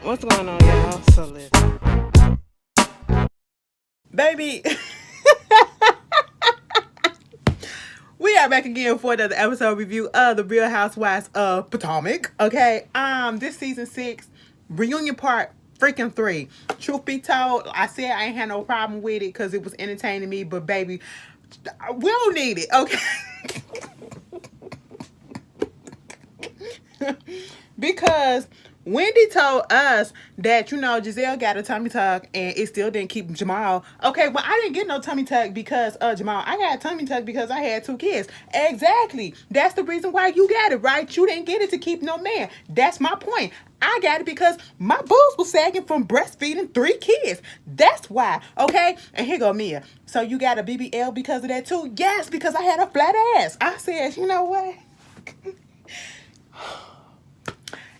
What's going on, y'all? So listen, baby, we are back again for another episode review of the Real Housewives of Potomac. Okay, this season 6 reunion part freaking 3. Truth be told, I said I ain't had no problem with it because it was entertaining me, but baby, we don't need it. Okay. Because Wendy told us that, Gizelle got a tummy tuck and it still didn't keep Jamal. Okay, well, I didn't get no tummy tuck because Jamal. I got a tummy tuck because I had 2 kids. Exactly. That's the reason why you got it, right? You didn't get it to keep no man. That's my point. I got it because my boobs was sagging from breastfeeding 3 kids. That's why. Okay? And here go Mia. So you got a BBL because of that too? Yes, because I had a flat ass. I said, you know what?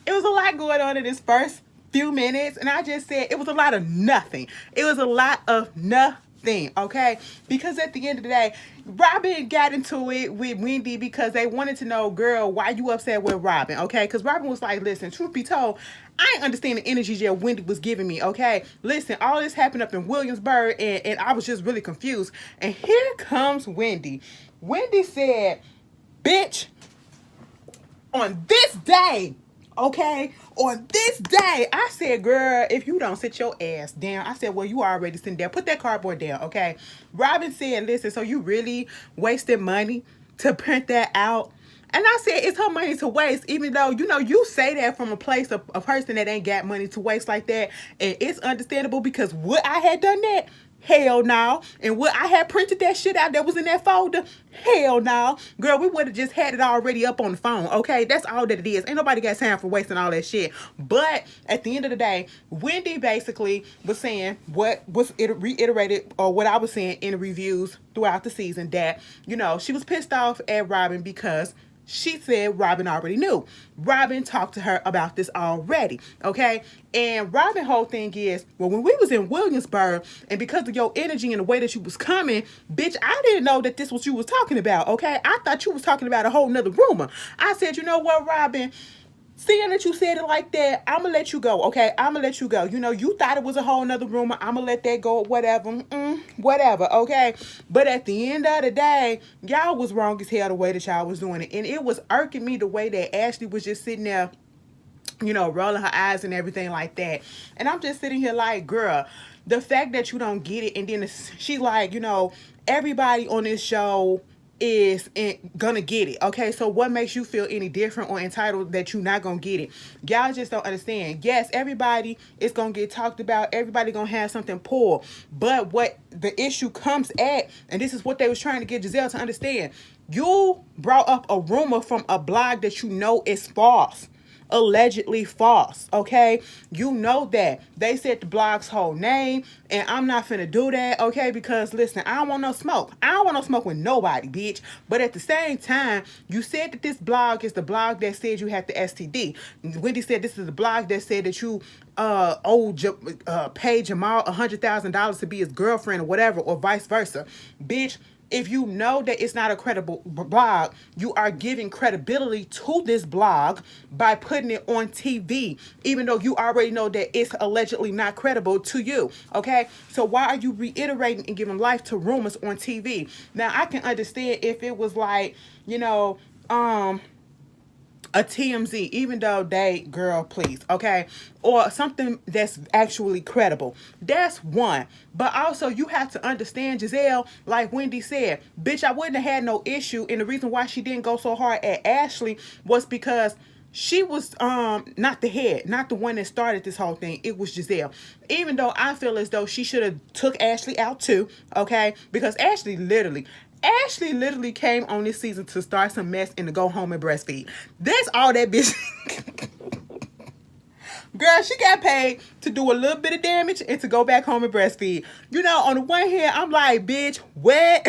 It was a lot going on in this first few minutes, and I just said it was a lot of nothing. It was a lot of nothing, okay? Because at the end of the day, Robin got into it with Wendy because they wanted to know, girl, why you upset with Robin, okay? Because Robin was like, listen, truth be told, I ain't understand the energy that Wendy was giving me, okay? Listen, all this happened up in Williamsburg, and I was just really confused. And here comes Wendy. Wendy said, bitch, on this day, okay, on this day, I said, girl, if you don't sit your ass down, I said, well, you already sitting there. Put that cardboard down, okay? Robin said, listen, so you really wasted money to print that out? And I said, it's her money to waste, even though, you say that from a place of a person that ain't got money to waste like that. And it's understandable because would I had done that? Hell no. And would I had printed that shit out that was in that folder? Hell no. Girl, we would have just had it already up on the phone, okay? That's all that it is. Ain't nobody got time for wasting all that shit. But at the end of the day, Wendy basically was saying what was reiterated, or what I was saying in the reviews throughout the season, that, she was pissed off at Robin because she said Robin already knew. Robin talked to her about this already, okay? And Robin whole thing is, well, when we was in Williamsburg, and because of your energy and the way that you was coming, bitch, I didn't know that this was you was talking about, okay? I thought you was talking about a whole nother rumor. I said, you know what, Robin? Seeing that you said it like that, I'm going to let you go, okay? I'm going to let you go. You thought it was a whole nother rumor. I'm going to let that go, whatever. Whatever, okay? But at the end of the day, y'all was wrong as hell the way that y'all was doing it. And it was irking me the way that Ashley was just sitting there, rolling her eyes and everything like that. And I'm just sitting here like, girl, the fact that you don't get it, and then she like, everybody on this show is gonna get it, okay? So what makes you feel any different or entitled that you're not gonna get it? Y'all just don't understand. Yes, everybody is gonna get talked about. Everybody gonna have something pulled. But what the issue comes at, and this is what they was trying to get Gizelle to understand, you brought up a rumor from a blog that you know is false, allegedly false, okay? You know that. They said the blog's whole name, and I'm not finna do that, okay? Because, listen, I don't want no smoke. I don't want no smoke with nobody, bitch. But at the same time, you said that this blog is the blog that said you had the STD. Wendy said this is the blog that said that you paid Jamal $100,000 to be his girlfriend or whatever, or vice versa. Bitch, if you know that it's not a credible blog, you are giving credibility to this blog by putting it on TV, even though you already know that it's allegedly not credible to you, okay? So why are you reiterating and giving life to rumors on TV? Now, I can understand if it was like, a TMZ, even though they, girl, please, okay? Or something that's actually credible. That's one. But also, you have to understand, Gizelle, like Wendy said, bitch, I wouldn't have had no issue. And the reason why she didn't go so hard at Ashley was because she was not the head, not the one that started this whole thing. It was Gizelle. Even though I feel as though she should have took Ashley out too, okay? Because Ashley literally came on this season to start some mess and to go home and breastfeed. That's all that bitch. Girl, she got paid to do a little bit of damage and to go back home and breastfeed. On the one hand, I'm like, bitch, what?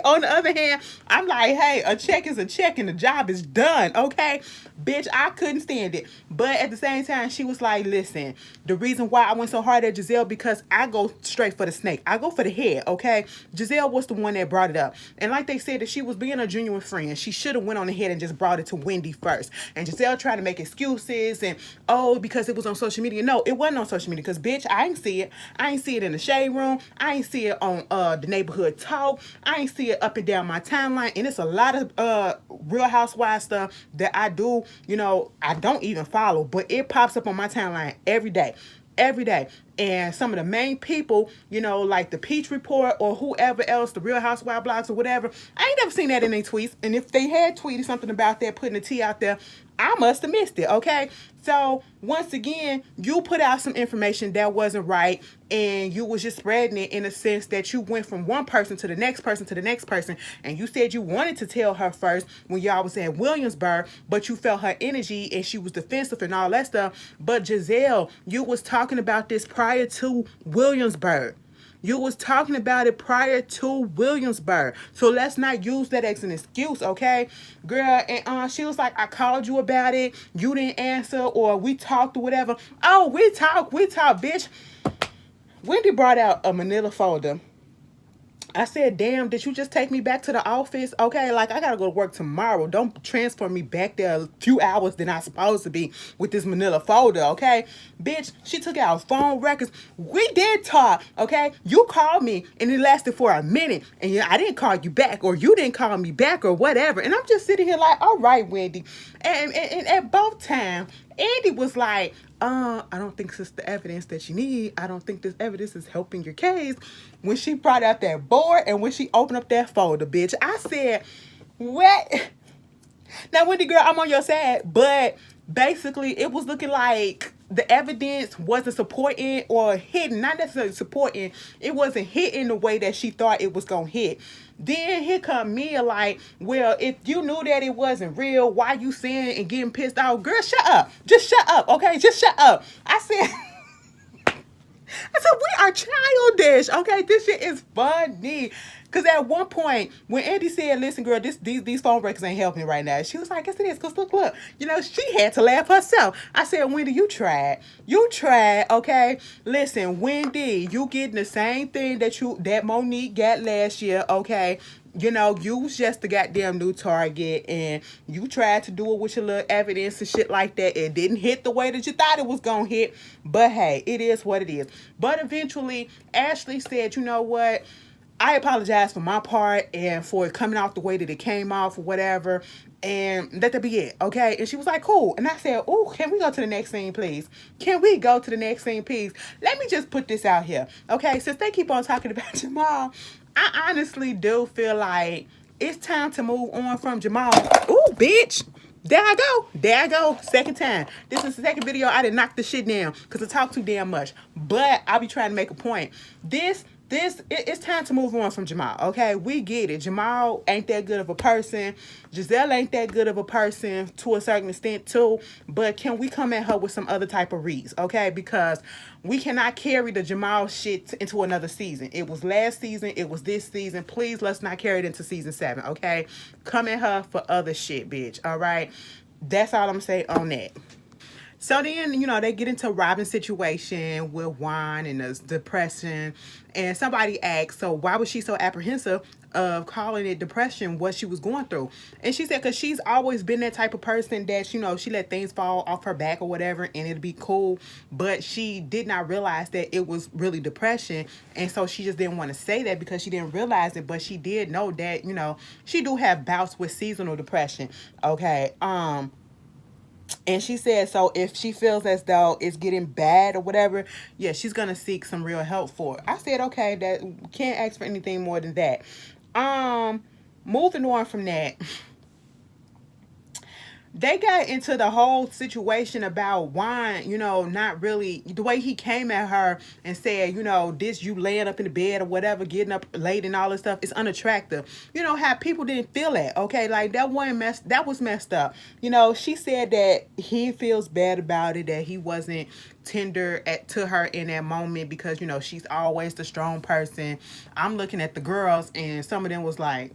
On the other hand, I'm like, hey, a check is a check and the job is done, okay? Bitch, I couldn't stand it. But at the same time, she was like, listen, the reason why I went so hard at Gizelle, because I go straight for the snake. I go for the head, okay? Gizelle was the one that brought it up. And like they said, that she was being a genuine friend. She should have went on ahead and just brought it to Wendy first. And Gizelle trying to make excuses and, oh, because it was on social media. No, it wasn't on social media because, bitch, I ain't see it. I ain't see it in the shade room. I ain't see it on the neighborhood talk. I ain't see it up and down my timeline. And it's a lot of Real Housewives stuff that I do, I don't even follow, but it pops up on my timeline every day. Every day. And some of the main people, like the Peach Report or whoever else, the Real Housewives blogs or whatever, I ain't never seen that in their tweets. And if they had tweeted something about that, putting the tea out there, I must have missed it, okay? So, once again, you put out some information that wasn't right, and you was just spreading it in a sense that you went from one person to the next person to the next person, and you said you wanted to tell her first when y'all was at Williamsburg, but you felt her energy, and she was defensive and all that stuff. But Gizelle, you was talking about this prior to Williamsburg. You was talking about it prior to Williamsburg. So let's not use that as an excuse, okay? Girl, and she was like, I called you about it. You didn't answer, or we talked or whatever. Oh, we talked, bitch. Wendy brought out a manila folder. I said, damn, did you just take me back to the office? Okay, like, I gotta go to work tomorrow. Don't transfer me back there a few hours than I'm supposed to be with this manila folder, okay? Bitch, she took out phone records. We did talk, okay? You called me, and it lasted for a minute, and I didn't call you back, or you didn't call me back, or whatever. And I'm just sitting here like, all right, Wendy. And at both times, Andy was like, I don't think this is the evidence that you need. I don't think this evidence is helping your case. When she brought out that board and when she opened up that folder, bitch, I said, what? Now, Wendy, girl, I'm on your side, but basically it was looking like the evidence wasn't supporting or hitting, not necessarily supporting, it wasn't hitting the way that she thought it was going to hit. Then here come Mia like, well, if you knew that it wasn't real, why you saying and getting pissed off? Girl, shut up. Just shut up, okay? Just shut up. I said, we are childish, okay? This shit is funny. Because at one point, when Andy said, listen, girl, these phone records ain't helping right now, she was like, yes, it is. Because look. She had to laugh herself. I said, Wendy, you tried. You tried, okay? Listen, Wendy, you getting the same thing that Monique got last year, okay? You was just the goddamn new target, and you tried to do it with your little evidence and shit like that. It didn't hit the way that you thought it was gonna hit, but hey, it is what it is. But eventually, Ashley said, you know what? I apologize for my part and for it coming out the way that it came off or whatever, and let that be it, okay? And she was like, cool. And I said, oh, can we go to the next scene, please? Can we go to the next scene, please? Let me just put this out here, okay? Since they keep on talking about Jamal, I honestly do feel like it's time to move on from Jamal. Ooh, bitch. There I go. Second time. This is the second video I done knocked the shit down because I talk too damn much. But I'll be trying to make a point. It's time to move on from Jamal, okay? We get it. Jamal ain't that good of a person. Gizelle ain't that good of a person to a certain extent too. But can we come at her with some other type of reads, okay? Because we cannot carry the Jamal shit into another season. It was last season. It was this season. Please, let's not carry it into season 7, okay? Come at her for other shit, bitch, all right? That's all I'm saying on that. So then, they get into Robin's situation with Juan and the depression. And somebody asked, so why was she so apprehensive of calling it depression, what she was going through? And she said, because she's always been that type of person that, she let things fall off her back or whatever, and it'd be cool. But she did not realize that it was really depression. And so she just didn't want to say that because she didn't realize it. But she did know that, she do have bouts with seasonal depression. Okay. And she said, so if she feels as though it's getting bad or whatever, yeah, she's going to seek some real help for it. I said, okay, that can't ask for anything more than that. Moving on from that. They got into the whole situation about Juan, not really, the way he came at her and said, this you laying up in the bed or whatever, getting up late and all this stuff is unattractive. How people didn't feel that, okay? Like, that was messed up. She said that he feels bad about it, that he wasn't tender to her in that moment because, she's always the strong person. I'm looking at the girls and some of them was like,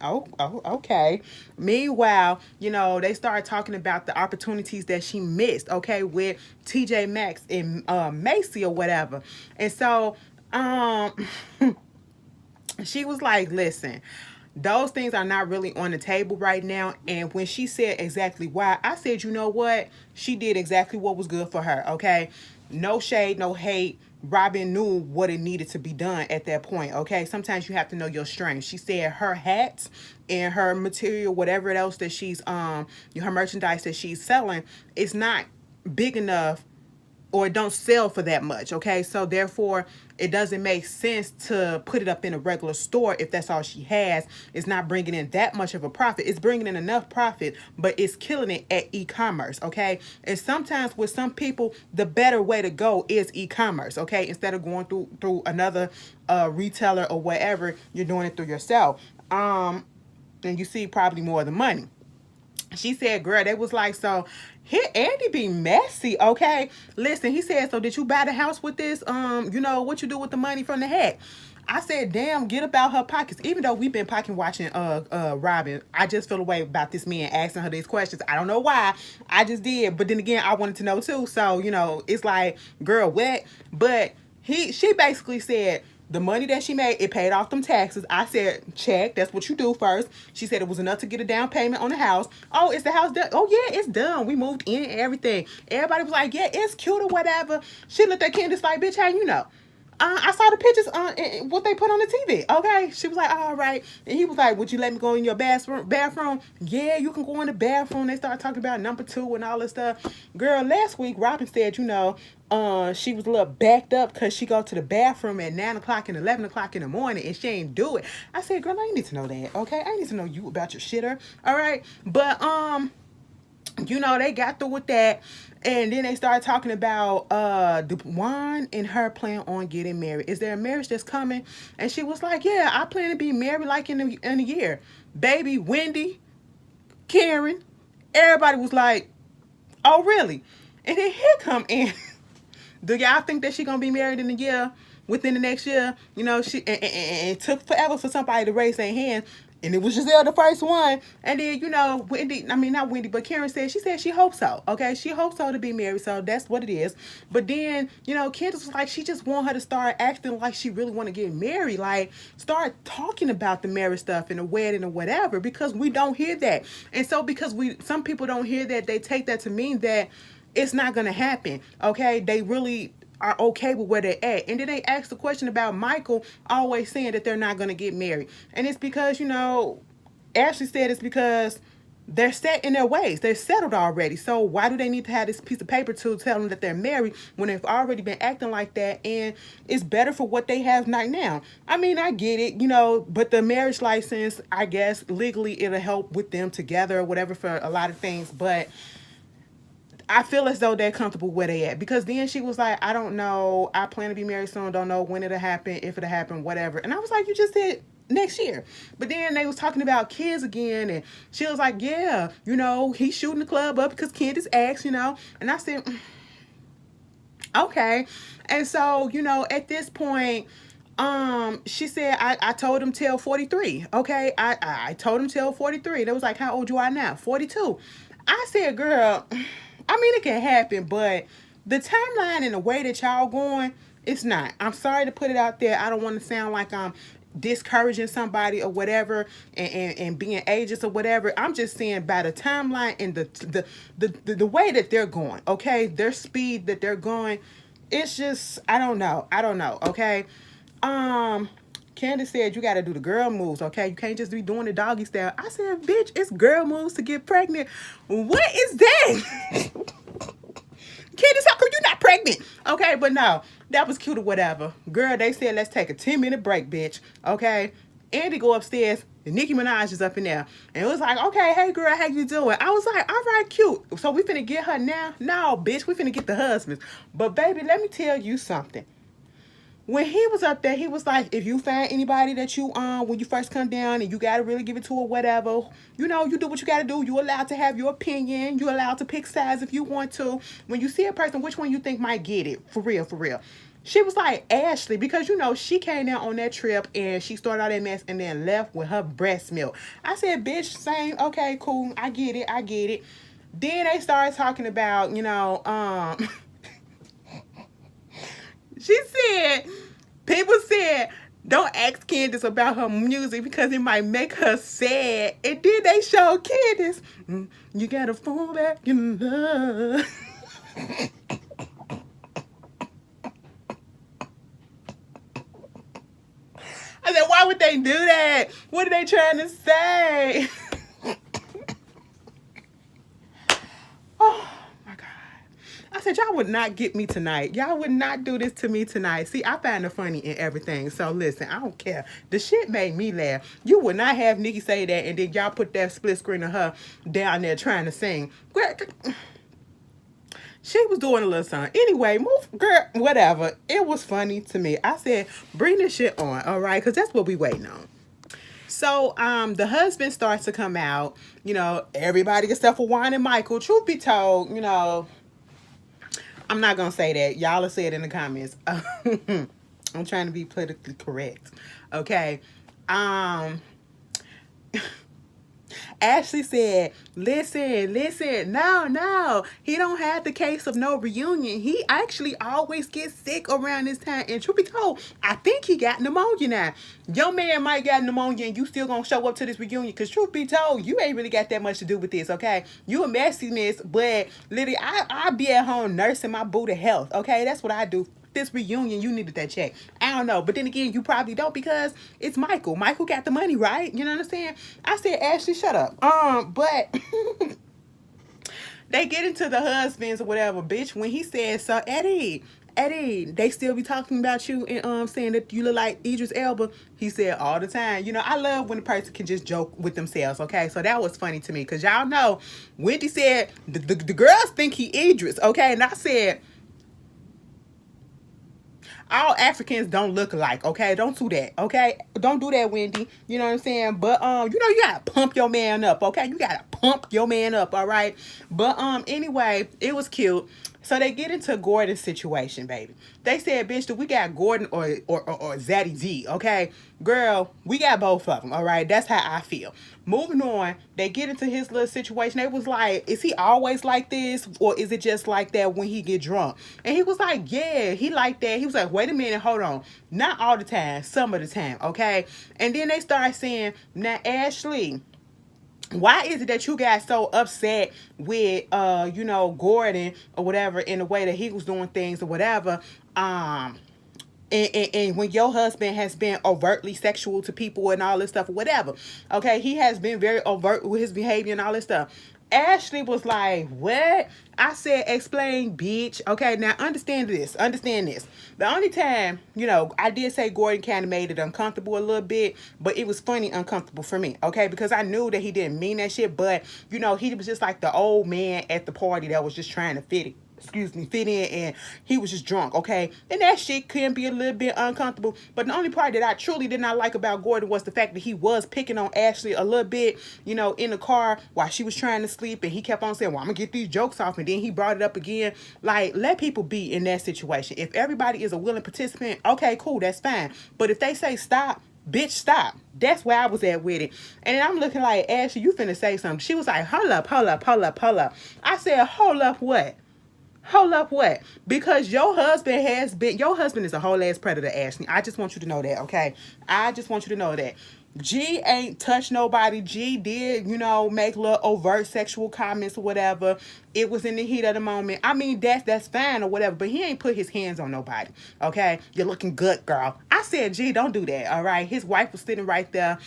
oh, okay. Meanwhile, they start started talking about the opportunities that she missed, okay, with TJ Maxx and Macy or whatever. And so she was like, listen, those things are not really on the table right now. And when she said exactly why, I said, you know what? She did exactly what was good for her, okay? No shade, no hate. Robin knew what it needed to be done at that point, okay? Sometimes you have to know your strengths. She said her hats and her material, whatever else that she's, her merchandise that she's selling, is not big enough or it don't sell for that much, okay? So therefore, it doesn't make sense to put it up in a regular store if that's all she has. It's not bringing in that much of a profit. It's bringing in enough profit, but it's killing it at e-commerce, okay? And sometimes with some people, the better way to go is e-commerce, okay? Instead of going through another retailer or whatever, you're doing it through yourself. And you see probably more of the money. She said, girl, they was like, so here Andy be messy, okay? Listen, he said, so did you buy the house with this? What you do with the money from the hat? I said, damn, get about her pockets. Even though we've been pocket watching Robin, I just feel a way about this man asking her these questions. I don't know why. I just did. But then again, I wanted to know too. So, it's like, girl, what? But she basically said, the money that she made, it paid off them taxes. I said, check. That's what you do first. She said it was enough to get a down payment on the house. Oh, is the house done? Oh, yeah, it's done. We moved in and everything. Everybody was like, yeah, it's cute or whatever. She looked at Candace like, bitch, how you know? I saw the pictures on what they put on the TV. Okay, she was like, all right, and he was like, would you let me go in your bathroom? Yeah, you can go in the bathroom. They started talking about number 2 and all this stuff. Girl, last week Robin said, she was a little backed up because she go to the bathroom at 9 o'clock and 11 o'clock in the morning and she ain't do it. I said, girl, I need to know that. Okay, I need to know you about your shitter. All right, but they got through with that. And then they started talking about Juan and her plan on getting married. Is there a marriage that's coming? And she was like, yeah, I plan to be married like in a year. Baby, Wendy, Karen, everybody was like, oh, really? And then here come Ann. Do y'all think that she going to be married in a year? Within the next year? It took forever for somebody to raise their hand. And it was Gizelle the first one. And then, Wendy, not Wendy, but Karen said, she hopes so. Okay, she hopes so to be married. So that's what it is. But then, Candace was like, she just want her to start acting like she really want to get married. Like, start talking about the marriage stuff and the wedding or whatever, because we don't hear that. And so because some people don't hear that, they take that to mean that it's not going to happen. Okay, they really are okay with where they're at. And then they asked the question about Michael always saying that they're not going to get married. And it's because, Ashley said it's because they're set in their ways. They're settled already. So why do they need to have this piece of paper to tell them that they're married when they've already been acting like that and it's better for what they have right now? I mean, I get it, but the marriage license, I guess, legally it'll help with them together or whatever for a lot of things. But I feel as though they're comfortable where they at, because then she was like, I don't know, I plan to be married soon, don't know when it'll happen, if it'll happen, whatever. And I was like, you just said next year. But then they was talking about kids again, and she was like, yeah, he's shooting the club up because Candace asked, and I said, okay. And so, at this point, she said, I told him till 43. Okay, I told him till 43. They was like, how old you are now? 42. I said, girl, I mean, it can happen, but the timeline and the way that y'all going, it's not. I'm sorry to put it out there. I don't want to sound like I'm discouraging somebody or whatever and being ageist or whatever. I'm just saying by the timeline and the way that they're going, okay? Their speed that they're going, it's just, I don't know, okay? Candace said you got to do the girl moves, okay? You can't just be doing the doggy style. I said, bitch, it's girl moves to get pregnant. What is that? Candace, how come you not pregnant? Okay, but no, that was cute or whatever. Girl, they said, let's take a 10-minute break, bitch. Okay? Andy go upstairs, and Nicki Minaj is up in there. And it was like, okay, hey, girl, how you doing? I was like, all right, cute. So we finna get her now? No, bitch, we finna get the husbands. But, baby, let me tell you something. When he was up there, he was like, if you find anybody that you when you first come down and you got to really give it to her, whatever, you do what you got to do. You allowed to have your opinion. You allowed to pick sides if you want to. When you see a person, which one you think might get it? For real, for real. She was like, Ashley, because, she came down on that trip and she started all that mess and then left with her breast milk. I said, bitch, same. Okay, cool. I get it. Then they started talking about, she said, people said, don't ask Candace about her music because it might make her sad. And then they showed Candace, you gotta fall back in love. I said, why would they do that? What are they trying to say? Oh my God. I said, y'all would not get me tonight. Y'all would not do this to me tonight. See, I find the funny in everything. So listen, I don't care. The shit made me laugh. You would not have Nicki say that and then y'all put that split screen of her down there trying to sing. She was doing a little something. Anyway, move, girl, whatever. It was funny to me. I said, bring this shit on, all right? Because that's what we waiting on. So the husband starts to come out, everybody except for Juan and Michael. Truth be told, I'm not gonna say that. Y'all will say it in the comments. I'm trying to be politically correct. Okay. Ashley said, listen, no. He don't have the case of no reunion. He actually always gets sick around this time. And truth be told, I think he got pneumonia now. Your man might got pneumonia and you still gonna show up to this reunion. Because truth be told, you ain't really got that much to do with this, okay? You a messiness, but literally, I be at home nursing my boo to health, okay? That's what I do. This reunion, you needed that check. I don't know. But then again, you probably don't because it's Michael. Michael got the money, right? You know what I'm saying? I said, Ashley, shut up. But they get into the husbands or whatever, bitch. When he said, so Eddie, they still be talking about you and saying that you look like Idris Elba. He said all the time. I love when a person can just joke with themselves, okay? So that was funny to me because y'all know Wendy said the girls think he Idris, okay? And I said, all Africans don't look alike, okay? Don't do that, okay? Don't do that, Wendy. You know what I'm saying? But you gotta pump your man up, okay? You gotta pump your man up, all right? But anyway, it was cute. So they get into Gordon's situation, baby. They said, bitch, do we got Gordon or Zaddy G, okay? Girl, we got both of them, all right? That's how I feel. Moving on, they get into his little situation. They was like, is he always like this? Or is it just like that when he get drunk? And he was like, yeah, he like that. He was like, wait a minute, hold on. Not all the time, some of the time, okay? And then they start saying, now, Ashley, why is it that you got so upset with Gordon or whatever in the way that he was doing things or whatever, and when your husband has been overtly sexual to people and all this stuff or whatever, okay, he has been very overt with his behavior and all this stuff. Ashley was like, what? I said, explain, bitch. Okay, now understand this. The only time, I did say Gordon kind of made it uncomfortable a little bit, but it was funny uncomfortable for me, okay? Because I knew that he didn't mean that shit, but, he was just like the old man at the party that was just trying to fit in, and he was just drunk, okay? And that shit can be a little bit uncomfortable, but the only part that I truly did not like about Gordon was the fact that he was picking on Ashley a little bit, in the car while she was trying to sleep, and he kept on saying, well, I'm gonna get these jokes off, and then he brought it up again. Like, let people be in that situation. If everybody is a willing participant, okay, cool, that's fine. But if they say stop, bitch, stop. That's where I was at with it. And then I'm looking like, Ashley, you finna say something. She was like, hold up. I said, hold up what? Hold up what? Because your husband is a whole ass predator, Ashley. I just want you to know that, okay? I just want you to know that. G ain't touched nobody. G did, make little overt sexual comments or whatever. It was in the heat of the moment. I mean, that's fine or whatever, but he ain't put his hands on nobody, okay? You're looking good, girl. I said, G, don't do that, all right? His wife was sitting right there.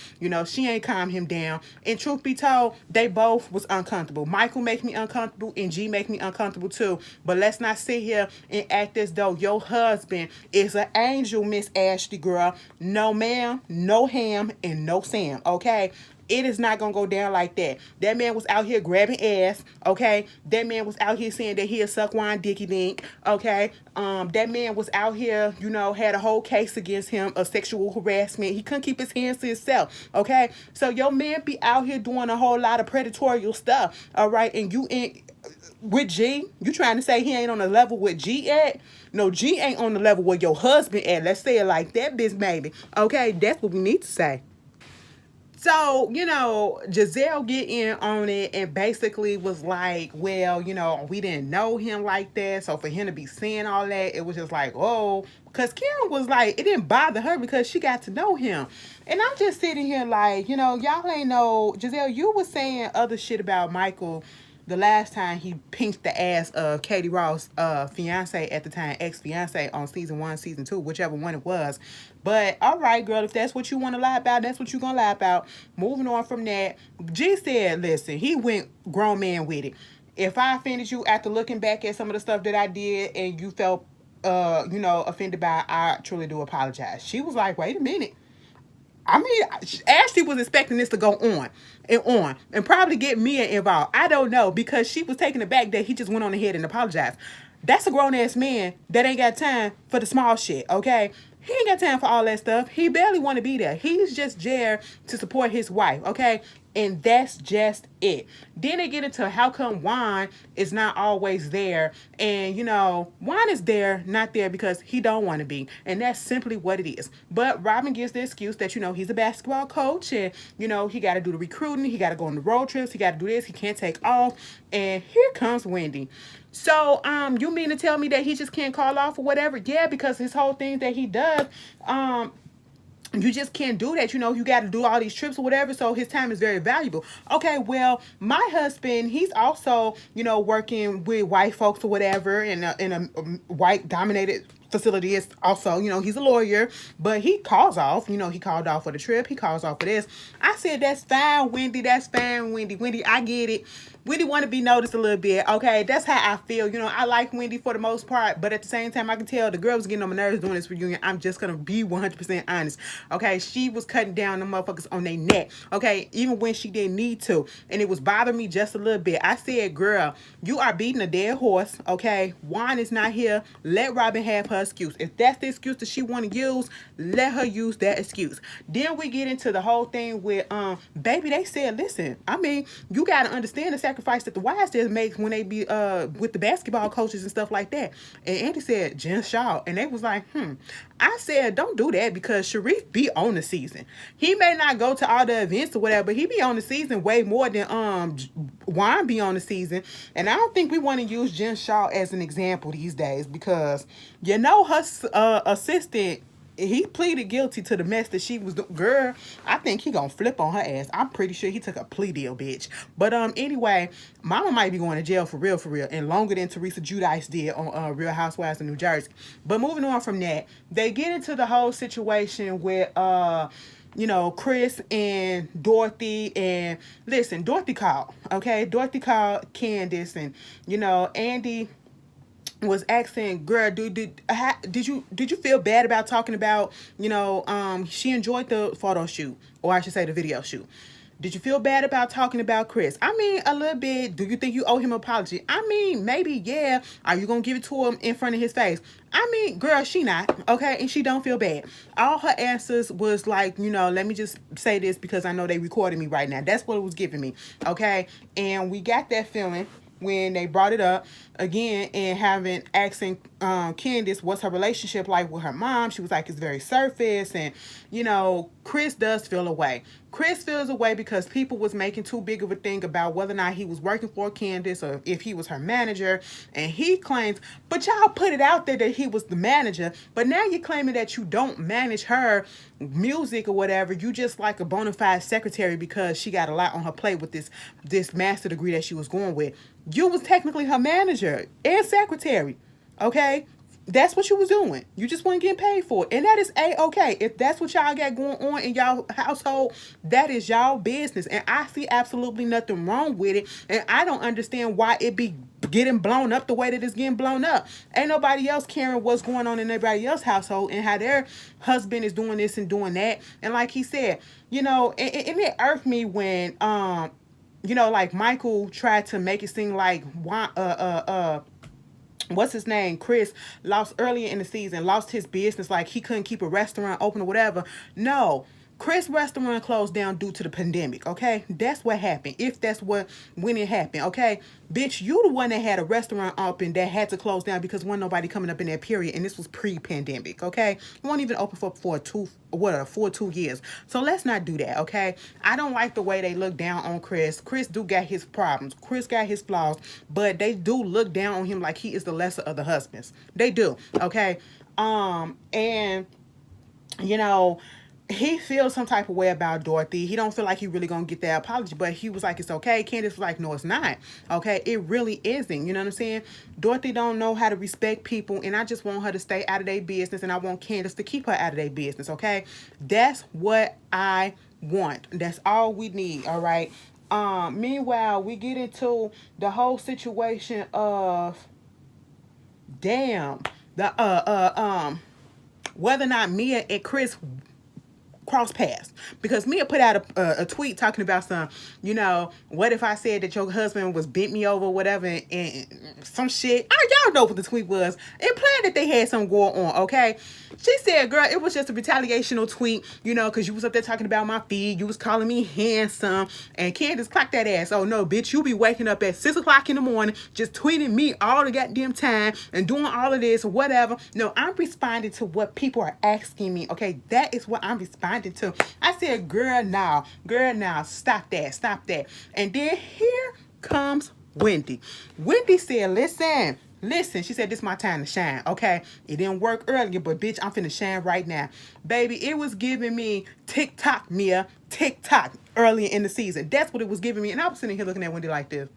She ain't calmed him down. And truth be told, they both was uncomfortable. Michael make me uncomfortable and G make me uncomfortable too. But let's not sit here and act as though your husband is an angel, Miss Ashley, girl. No, ma'am, no ham, and no Sam, okay? It is not gonna go down like that. That man was out here grabbing ass, okay? That man was out here saying that he'll suck wine dicky dink, okay? That man was out here, had a whole case against him of sexual harassment. He couldn't keep his hands to himself, okay? So your man be out here doing a whole lot of predatory stuff, all right? And you ain't with G, you trying to say he ain't on the level with G at? No, G ain't on the level where your husband at. Let's say it like that, bitch, baby. Okay, that's what we need to say. So, Giselle get in on it and basically was like, well, we didn't know him like that. So for him to be saying all that, it was just like, oh, because Karen was like, it didn't bother her because she got to know him. And I'm just sitting here like, y'all ain't know, Giselle, you was saying other shit about Michael the last time he pinked the ass of Katie Ross' fiance at the time, ex-fiance on season 1, season 2, whichever one it was. But all right, girl, if that's what you want to lie about, that's what you're gonna lie about. Moving on from that, G said, listen, he went grown man with it. If I offended you after looking back at some of the stuff that I did and you felt offended by it, I truly do apologize. She was like, wait a minute. I mean, Ashley was expecting this to go on and probably get Mia involved. I don't know, because she was taken aback that he just went on ahead and apologized. That's a grown ass man that ain't got time for the small shit, okay? He ain't got time for all that stuff. He barely want to be there. He's just there to support his wife, okay? And that's just it. Then they get into how come Juan is not always there. And, Juan is there, not there because he don't want to be. And that's simply what it is. But Robin gives the excuse that, he's a basketball coach. And, he got to do the recruiting. He got to go on the road trips. He got to do this. He can't take off. And here comes Wendy. So, you mean to tell me that he just can't call off or whatever? Yeah, because his whole thing that he does, you just can't do that. You got to do all these trips or whatever. So his time is very valuable. Okay, well, my husband, he's also, working with white folks or whatever in a white dominated facility. Is also, he's a lawyer, but he calls off. He called off for the trip. He calls off for this. I said, that's fine, Wendy. That's fine, Wendy. Wendy, I get it. Wendy want to be noticed a little bit. Okay, that's how I feel. I like Wendy for the most part, but at the same time, I can tell the girl was getting on my nerves doing this reunion. I'm just going to be 100% honest. Okay, she was cutting down the motherfuckers on their neck. Okay, even when she didn't need to. And it was bothering me just a little bit. I said, girl, you are beating a dead horse. Okay, Juan is not here. Let Robin have her excuse. If that's the excuse that she want to use, let her use that excuse. Then we get into the whole thing with, baby, they said, listen, I mean, you got to understand the sacrifice that the wives just make when they be with the basketball coaches and stuff like that. And Andy said, Jen Shaw. And they was like, I said, don't do that, because Sharif be on the season. He may not go to all the events or whatever, but he be on the season way more than Juan be on the season. And I don't think we want to use Jen Shaw as an example these days, because her assistant, he pleaded guilty to the mess that she was doing. Girl, I think he gonna flip on her ass. I'm pretty sure he took a plea deal, bitch. But anyway, Mama might be going to jail for real, and longer than Teresa Giudice did on Real Housewives of New Jersey. But moving on from that, they get into the whole situation with Chris and Dorothy. And listen, Dorothy called, okay? Dorothy called Candace, and Andy was asking, girl, did you feel bad about talking about, she enjoyed the photo shoot, or I should say the video shoot. Did you feel bad about talking about Chris? I mean, a little bit. Do you think you owe him an apology? I mean, maybe, yeah. Are you going to give it to him in front of his face? I mean, girl, she not, okay? And she don't feel bad. All her answers was like, let me just say this because I know they recorded me right now. That's what it was giving me, okay? And we got that feeling when they brought it up again, and asking Candace what's her relationship like with her mom. She was like, it's very surface. And Chris does feel away. Chris feels away because people was making too big of a thing about whether or not he was working for Candace or if he was her manager. And he claims, but y'all put it out there that he was the manager, but now you're claiming that you don't manage her music or whatever. You just like a bona fide secretary because she got a lot on her plate with this master degree that she was going with. You was technically her manager and secretary, okay? That's what you was doing. You just weren't getting paid for it. And that is A-okay. If that's what y'all got going on in y'all household, that is y'all business. And I see absolutely nothing wrong with it. And I don't understand why it be getting blown up the way that it's getting blown up. Ain't nobody else caring what's going on in everybody else's household and how their husband is doing this and doing that. And like he said, and it irked me when, like Michael tried to make it seem like what's his name? Chris lost earlier in the season, lost his business, like he couldn't keep a restaurant open or whatever. No. Chris restaurant closed down due to the pandemic, okay? That's what happened. If that's when it happened, okay? Bitch, you the one that had a restaurant open that had to close down because wasn't nobody coming up in that period, and this was pre-pandemic, okay? You won't even open for 2 years. So let's not do that, okay? I don't like the way they look down on Chris. Chris do got his problems. Chris got his flaws, but they do look down on him like he is the lesser of the husbands. They do, okay? And you know, he feels some type of way about Dorothy. He don't feel like he really gonna get that apology, but he was like, it's okay. Candace was like, no, it's not. Okay, it really isn't. You know what I'm saying? Dorothy don't know how to respect people, and I just want her to stay out of their business, and I want Candace to keep her out of their business. Okay, that's what I want. That's all we need. All right. Meanwhile, we get into the whole situation of damn the whether or not Mia and Chris cross paths, because Mia put out a tweet talking about what if I said that your husband was bent me over, whatever, and some shit. Y'all know what the tweet was, implying that they had something going on. Okay, she said, girl, it was just a retaliational tweet, because you was up there talking about my feed, you was calling me handsome, and Candace clocked that ass. Oh no, bitch, you be waking up at 6 o'clock in the morning just tweeting me all the goddamn time and doing all of this, whatever. No, I'm responding to what people are asking me. Okay, that is what I'm responding to. I said, girl, now, stop that. And then here comes Wendy. Wendy said, listen, she said, this is my time to shine, okay? It didn't work earlier, but bitch, I'm finna shine right now. Baby, it was giving me TikTok, Mia, TikTok earlier in the season. That's what it was giving me. And I was sitting here looking at Wendy like this.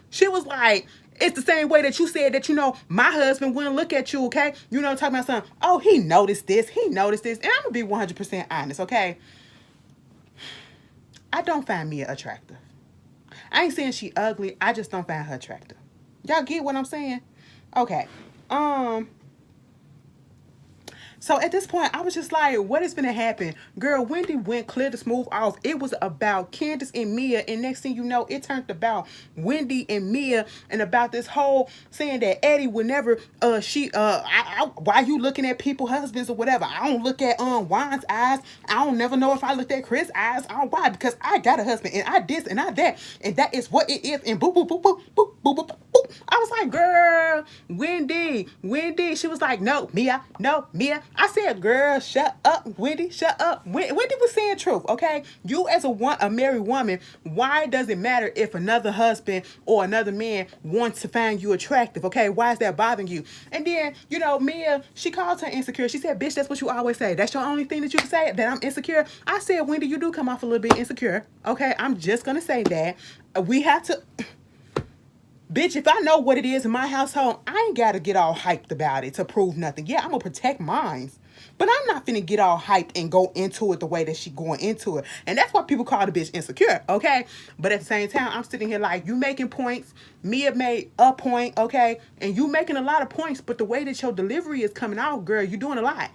She was like, it's the same way that you said that, my husband wouldn't look at you, okay? Talking about something. Oh, he noticed this. And I'm going to be 100% honest, okay? I don't find Mia attractive. I ain't saying she ugly. I just don't find her attractive. Y'all get what I'm saying? Okay. So at this point, I was just like, what is going to happen? Girl, Wendy went clear to smooth off. It was about Candace and Mia. And next thing you know, it turned about Wendy and Mia and about this whole saying that Eddie would never, why you looking at people's husbands or whatever? I don't look at Juan's eyes. I don't never know if I looked at Chris' eyes. Why? Because I got a husband and I this and I that. And that is what it is. And boop, boop, boop, boop, boop, boop, boop, boop. I was like, girl, Wendy. She was like, no, Mia. I said, girl, shut up, Wendy, shut up. Wendy was saying truth, okay? You as a married woman, why does it matter if another husband or another man wants to find you attractive, okay? Why is that bothering you? And then, Mia, she called her insecure. She said, bitch, that's what you always say. That's your only thing that you can say, that I'm insecure. I said, Wendy, you do come off a little bit insecure, okay? I'm just going to say that. We have to... Bitch, if I know what it is in my household, I ain't got to get all hyped about it to prove nothing. Yeah, I'm going to protect mine. But I'm not finna get all hyped and go into it the way that she going into it. And that's why people call the bitch insecure, okay? But at the same time, I'm sitting here like, you making points. Mia made a point, okay? And you making a lot of points, but the way that your delivery is coming out, girl, you're doing a lot.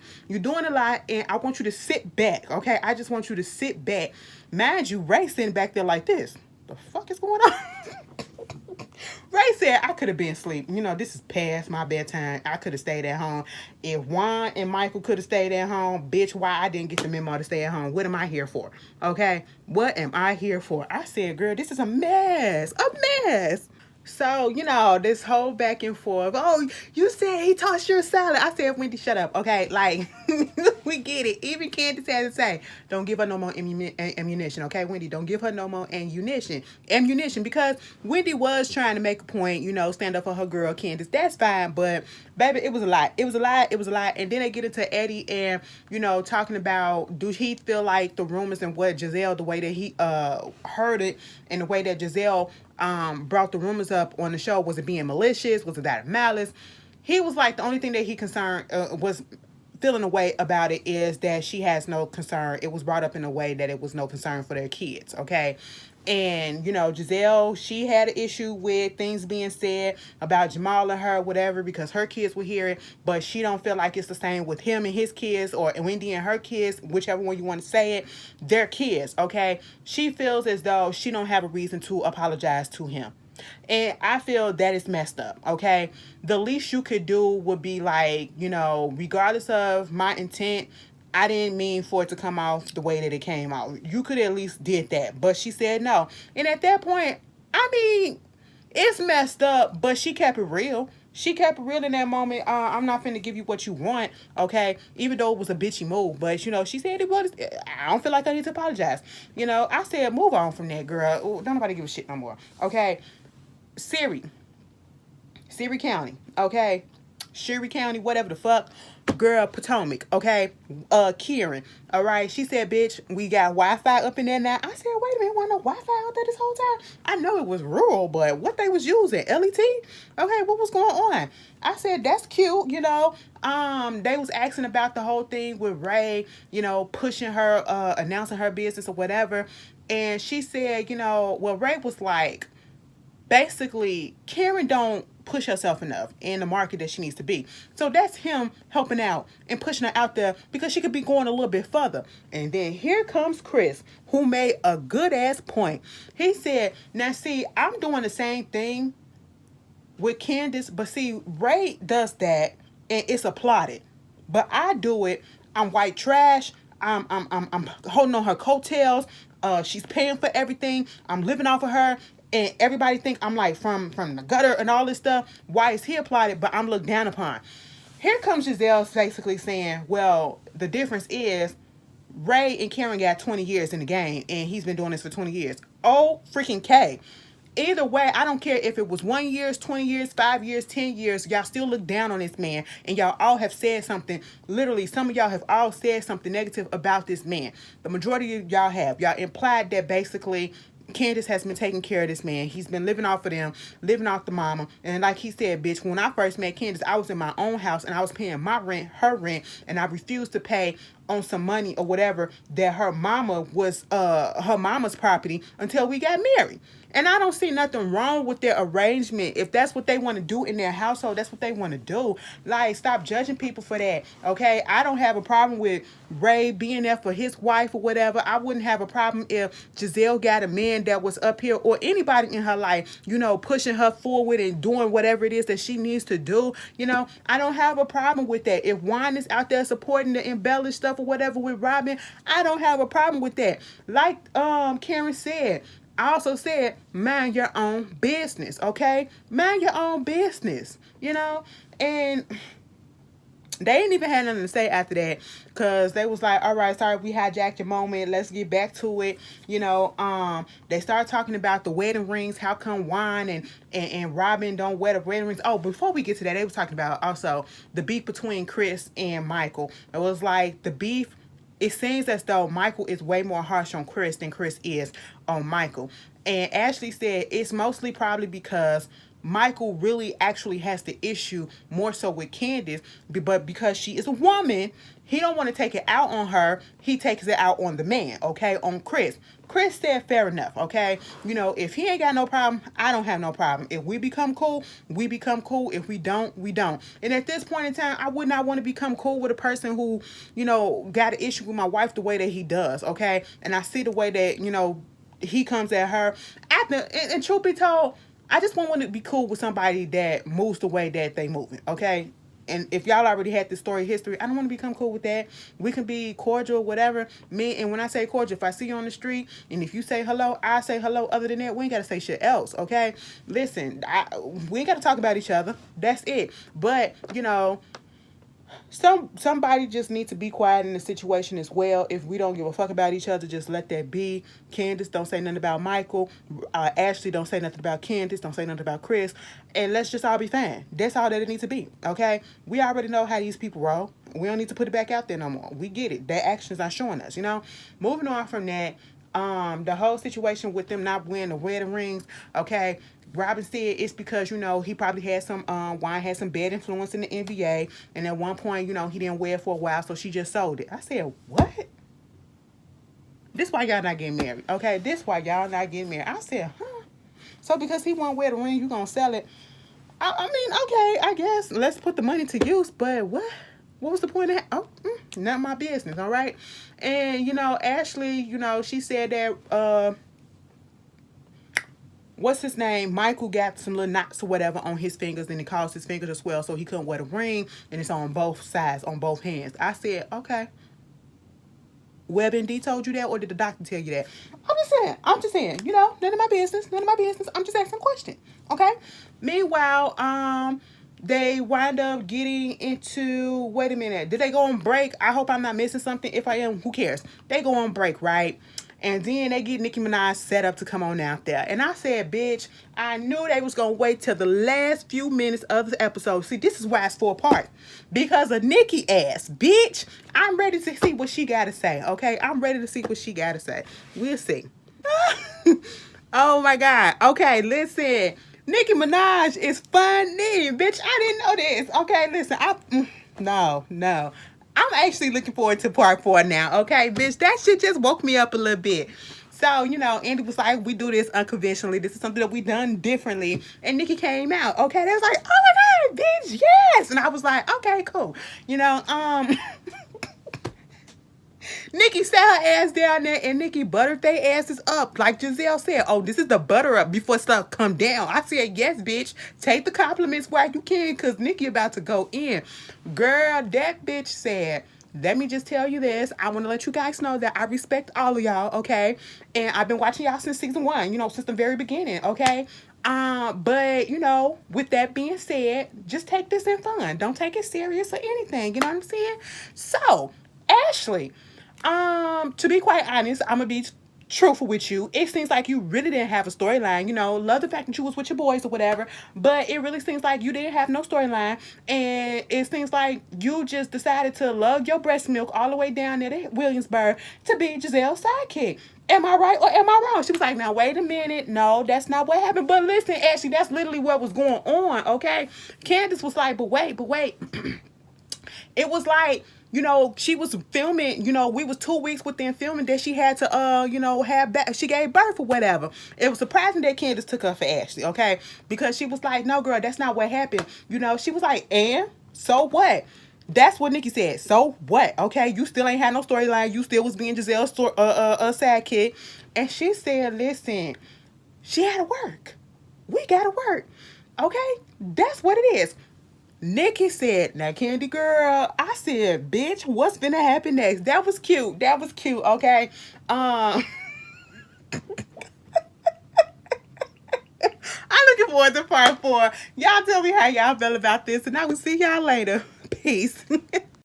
And I want you to sit back, okay? I just want you to sit back. Mind you, Ray sitting back there like this. The fuck is going on? Ray said, I could have been asleep. This is past my bedtime. I could have stayed at home. If Juan and Michael could have stayed at home, bitch, why I didn't get the memo to stay at home? What am I here for? Okay? What am I here for? I said, girl, this is a mess. A mess. So, this whole back and forth. Oh, you said he tossed your salad. I said, Wendy, shut up. Okay, like, we get it. Even Candace had to say, don't give her no more ammunition. Okay, Wendy, don't give her no more ammunition. Because Wendy was trying to make a point, stand up for her girl, Candace. That's fine, but, baby, it was a lot. It was a lot. And then they get into Eddie and, talking about, do he feel like the rumors and what Gizelle, the way that he heard it and the way that Gizelle brought the rumors up on the show, was it being malicious? Was it out of malice? He was like, the only thing that he concerned was feeling a way about it is that she has no concern. It was brought up in a way that it was no concern for their kids, okay? And, Gizelle, she had an issue with things being said about Jamal and her, whatever, because her kids would hear it, but she don't feel like it's the same with him and his kids, or Wendy and her kids, whichever one you want to say it, their kids, okay? She feels as though she don't have a reason to apologize to him. And I feel that is messed up, okay? The least you could do would be like, you know, regardless of my intent, I didn't mean for it to come out the way that it came out. You could at least did that. But she said no. And at that point, I mean, it's messed up, but she kept it real. She kept it real in that moment. I'm not finna give you what you want, okay? Even though it was a bitchy move, but you know, she said it was. I don't feel like I need to apologize. You know, I said move on from that, girl. Ooh, don't nobody give a shit no more, okay? Siri, Siri County, okay? Sherry County, whatever the fuck. Girl, Potomac, okay? Kieran, all right? She said, bitch, we got Wi-Fi up in there now. I said, wait a minute, wasn't no Wi-Fi out there this whole time? I know it was rural, but what they was using? LET? Okay, what was going on? I said, that's cute, you know? They was asking about the whole thing with Ray, you know, pushing her, announcing her business or whatever. And she said, you know, well, Ray was like, basically, Karen don't push herself enough in the market that she needs to be. So that's him helping out and pushing her out there because she could be going a little bit further. And then here comes Chris, who made a good ass point. He said, now see, I'm doing the same thing with Candace, but see, Ray does that and it's applauded. But I do it, I'm white trash. I'm holding on her coattails. She's paying for everything. I'm living off of her. And everybody think I'm like from the gutter and all this stuff. Why is he applauded, but I'm looked down upon? Here comes Gizelle basically saying, well, the difference is Ray and Karen got 20 years in the game, and he's been doing this for 20 years. Oh, freaking K. Either way, I don't care if it was 1 year, 20 years, 5 years, 10 years. Y'all still look down on this man, and y'all all have said something. Literally, some of y'all have all said something negative about this man. The majority of y'all have. Y'all implied that basically Candace has been taking care of this man. He's been living off of them, living off the mama. And like he said, bitch, when I first met Candace, I was in my own house and I was paying my rent, her rent, and I refused to pay on some money or whatever that her mama was her mama's property until we got married. And I don't see nothing wrong with their arrangement. If that's what they want to do in their household, that's what they want to do. Like, stop judging people for that, okay? I don't have a problem with Ray being there for his wife or whatever. I wouldn't have a problem if Gizelle got a man that was up here or anybody in her life, you know, pushing her forward and doing whatever it is that she needs to do. You know, I don't have a problem with that. If Juan is out there supporting the embellished stuff or whatever with Robin, I don't have a problem with that. Like Karen said, I also said, mind your own business, okay? Mind your own business, you know? And they ain't even had nothing to say after that because they was like, all right, sorry, we hijacked your moment. Let's get back to it. You know, they started talking about the wedding rings. How come Juan and Robin don't wear the wedding rings? Oh, before we get to that, they was talking about also the beef between Chris and Michael. It was like the beef. It seems as though Michael is way more harsh on Chris than Chris is on Michael. And Ashley said it's mostly probably because Michael really actually has the issue more so with Candace, but because she is a woman, he don't want to take it out on her. He takes it out on the man, okay, on Chris. Chris said fair enough, okay? You know, if he ain't got no problem, I don't have no problem. If we become cool, we become cool. If we don't, we don't. And at this point in time, I would not want to become cool with a person who, you know, got an issue with my wife the way that he does, okay? And I see the way that, you know, he comes at her. And truth be told, I just want to be cool with somebody that moves the way that they moving, okay? And if y'all already had this story history, I don't want to become cool with that. We can be cordial, whatever. And when I say cordial, if I see you on the street and if you say hello, I say hello. Other than that, we ain't got to say shit else, okay? Listen, we ain't got to talk about each other. That's it. But, you know, somebody just needs to be quiet in the situation as well. If we don't give a fuck about each other, just let that be. Candace, don't say nothing about Michael. Ashley, don't say nothing about Candace. Don't say nothing about Chris. And let's just all be fine. That's all that it needs to be, okay? We already know how these people roll. We don't need to put it back out there no more. We get it. Their actions are showing us, you know? Moving on from that, the whole situation with them not wearing the wedding rings, okay? Robin said it's because, you know, he probably had some, Juan had some bad influence in the NBA. And at one point, you know, he didn't wear it for a while, so she just sold it. I said, what? This why y'all not getting married, okay? This why y'all not getting married. I said, huh? So because he won't wear the ring, you gonna sell it? I mean, okay, I guess. Let's put the money to use, but what? What was the point of that? Oh, not my business, all right? And, you know, Ashley, you know, she said that, what's his name? Michael got some little knots or whatever on his fingers, and it caused his fingers to swell, so he couldn't wear the ring, and it's on both sides, on both hands. I said, okay. Web and D told you that, or did the doctor tell you that? I'm just saying, you know, none of my business, none of my business. I'm just asking a question, okay? Meanwhile, they wind up getting into, wait a minute, did they go on break? I hope I'm not missing something. If I am, who cares? They go on break, right? And then they get Nicki Minaj set up to come on out there. And I said, bitch, I knew they was going to wait till the last few minutes of the episode. See, this is why it's 4 parts. Because of Nicki ass. Bitch, I'm ready to see what she got to say, okay? I'm ready to see what she got to say. We'll see. Oh, my God. Okay, listen. Nicki Minaj is funny. Bitch, I didn't know this. Okay, listen. No. I'm actually looking forward to part 4 now, okay, bitch? That shit just woke me up a little bit. So, you know, Andy was like, we do this unconventionally. This is something that we done differently. And Nicki came out, okay? They was like, oh my God, bitch, yes! And I was like, okay, cool. You know, Nicki sat her ass down there and Nicki buttered their asses up. Like Gizelle said, oh, this is the butter up before stuff come down. I said, yes, bitch. Take the compliments while you can, because Nicki about to go in. Girl, that bitch said, let me just tell you this. I want to let you guys know that I respect all of y'all, okay? And I've been watching y'all since season 1, you know, since the very beginning, okay? But, you know, with that being said, just take this in fun. Don't take it serious or anything, you know what I'm saying? So, Ashley, to be quite honest, I'm gonna be truthful with you. It seems like you really didn't have a storyline. You know, love the fact that you was with your boys or whatever, but it really seems like you didn't have no storyline, and it seems like you just decided to lug your breast milk all the way down there to Williamsburg to be Gizelle's sidekick. Am I right or am I wrong? She was like, now wait a minute. No, that's not what happened. But listen, Ashley, that's literally what was going on, okay? Candace was like, but wait. It was like, you know, she was filming, you know, we was 2 weeks within filming that she had to, you know, she gave birth or whatever. It was surprising that Candace took her for Ashley, okay? Because she was like, no, girl, that's not what happened. You know, she was like, and so what? That's what Nicki said. So what? Okay, you still ain't had no storyline. You still was being Gizelle's sidekick. And she said, listen, she had to work. We gotta work. Okay? That's what it is. Nicki said, now Candy girl, I said, bitch, what's gonna happen next? That was cute. Okay? I'm looking forward to part 4. Y'all tell me how y'all feel about this, and I will see y'all later. Peace.